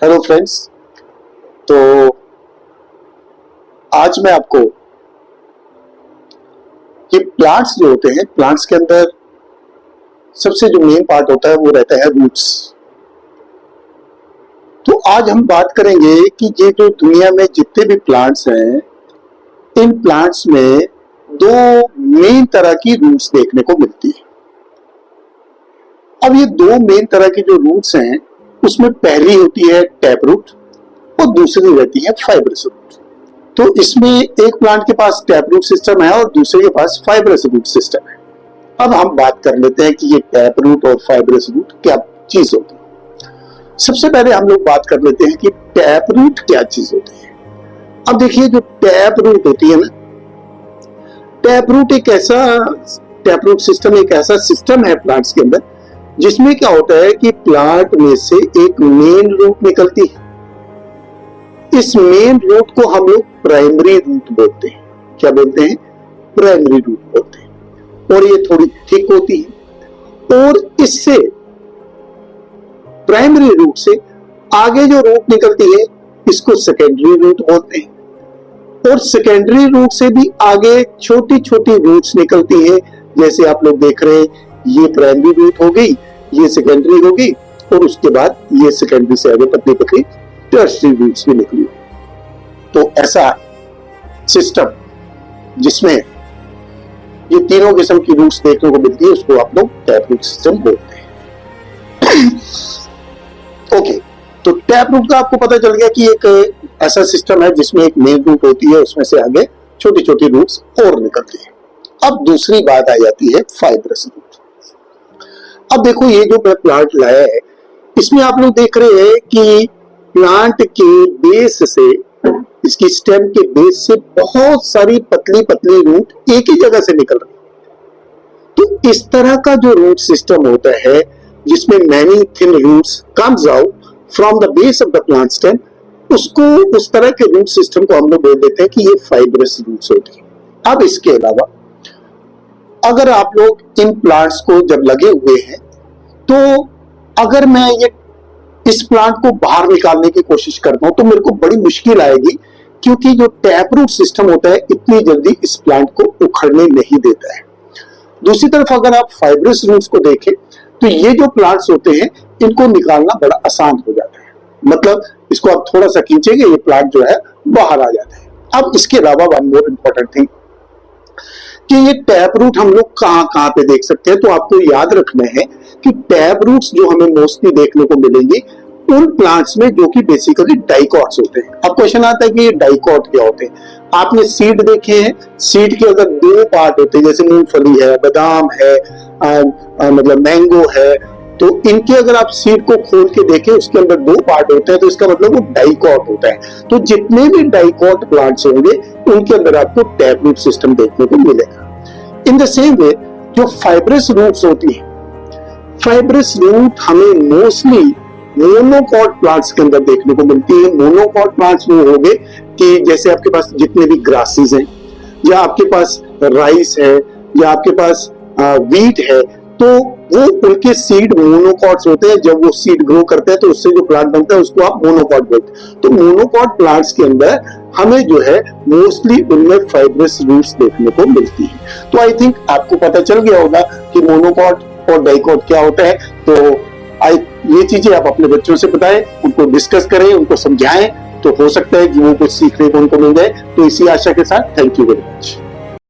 Hello friends. तो आज मैं आपको ये प्लांट्स जो होते हैं, प्लांट्स के अंदर सबसे जो मेन पार्ट होता है वो रहता है रूट्स। तो आज हम बात करेंगे कि ये जो दुनिया में जितने भी प्लांट्स हैं, इन प्लांट्स में दो मेन तरह की रूट्स देखने को मिलती है। अब ये दो मेन तरह की जो रूट्स हैं, उसमें पहली होती है टैप रूट और दूसरी रहती है फाइब्रस रूट। तो इसमें एक प्लांट के पास टैप रूट सिस्टम है और दूसरे के पास फाइब्रस रूट सिस्टम है। अब हम बात कर लेते हैं कि ये टैप रूट और फाइब्रस रूट क्या चीज होती है। सबसे पहले हम लोग बात कर लेते हैं कि टैप रूट क्या चीज होती है। अब देखिए, जो टैप रूट होती है ना, टैप रूट सिस्टम एक ऐसा सिस्टम है प्लांट्स के अंदर जिसमें क्या होता है कि प्लांट में से एक मेन रूट निकलती है। इस मेन रूट को हम लोग प्राइमरी रूट बोलते हैं। क्या बोलते हैं? प्राइमरी रूट बोलते हैं। और ये थोड़ी थिक होती है और इससे प्राइमरी रूट से आगे जो रूट निकलती है इसको सेकेंडरी रूट बोलते हैं। और सेकेंडरी रूट से भी आगे छोटी छोटी रूट्स निकलती है। जैसे आप लोग देख रहे हैं, ये प्राइमरी रूट हो गई, ये सेकेंडरी हो गई और उसके बाद ये सेकेंडरी से आगे पतली पतली टर्शियरी रूट्स भी निकली। तो ऐसा सिस्टम जिसमें ये तीनों किस्म की रूट्स देखने को मिलती है, उसको आप लोग टैप रूट सिस्टम बोलते हैं। ओके, तो टैप रूट का आपको पता चल गया कि एक ऐसा सिस्टम है जिसमें एक मेन रूट होती है, उसमें से आगे छोटी छोटी रूट्स और निकलती है। अब दूसरी बात आ जाती है फाइब्रस रूट। अब देखो, ये जो मैं प्लांट लाया है, इसमें आप लोग देख रहे हैं कि प्लांट के बेस से, इसकी स्टेम के बेस से बहुत सारी पतली पतली रूट एक ही जगह से निकल रही है। तो इस तरह का जो रूट सिस्टम होता है जिसमें many thin roots comes out from the base of the plant stem, उसको, उस तरह के रूट सिस्टम को हम लोग बोल देते हैं कि ये फाइब्रस रूट्स होती है। अब इसके अलावा अगर आप लोग इन प्लांट्स को जब लगे हुए हैं, तो अगर मैं ये इस प्लांट को बाहर निकालने की कोशिश करता हूं तो मेरे को बड़ी मुश्किल आएगी, क्योंकि जो टैप रूट सिस्टम होता है इतनी जल्दी इस प्लांट को उखड़ने नहीं देता है। दूसरी तरफ अगर आप फाइब्रस रूट्स को देखें तो ये जो प्लांट्स होते हैं इनको निकालना बड़ा आसान हो जाता है। मतलब इसको आप थोड़ा सा खींचेंगे, ये प्लांट जो है बाहर आ जाता है। अब इसके अलावा वन मोर इंपॉर्टेंट थिंग कि ये टैप रूट हम लोग कहां कहां पे देख सकते हैं। तो आपको याद रखना है कि टैप रूट्स जो हमें मोस्टली देखने को मिलेंगे उन प्लांट्स में जो कि बेसिकली डाइकॉट्स होते हैं। अब क्वेश्चन आता है कि ये डाइकॉट क्या होते हैं। आपने सीड देखे हैं, सीड के अगर दो पार्ट होते हैं, जैसे मूंगफली है, बादाम है, मतलब मैंगो है, तो इनके अगर आप सीड को खोल के देखें, उसके अंदर दो पार्ट होते हैं, तो इसका मतलब वो डाइकॉट होता है। तो जितने भी डाइकॉट प्लांट्स होंगे उनके अंदर आपको टैप रूट सिस्टम देखने को मिलेगा। इन द सेम वे जो फाइब्रस रूट्स होती है, फाइब्रस रूट हमें मोस्टली मोनोकॉट प्लांट्स के अंदर देखने को मिलती है। मोनोकॉट प्लांट्स वो हो गए कि जैसे आपके पास जितने भी ग्रासेस हैं, या आपके पास राइस है, या आपके पास वीट है, तो वो उनके सीड मोनोकॉट्स होते हैं। जब वो सीड ग्रो करते हैं तो उससे जो प्लांट बनता है उसको आप मोनोकॉट बोलते हैं। तो मोनोकॉट प्लांट्स के अंदर हमें जो है मोस्टली उनमें फाइब्रस रूट्स देखने को मिलती है। तो आई थिंक आपको पता चल गया होगा कि मोनोकॉट और डाइकॉट क्या होता है। तो ये चीजें आप अपने बच्चों से बताएं, उनको डिस्कस करें, उनको समझाएं, तो हो सकता है कि वो कुछ सीखने को उनको मिल जाए। तो इसी आशा के साथ थैंक यू वेरी मच।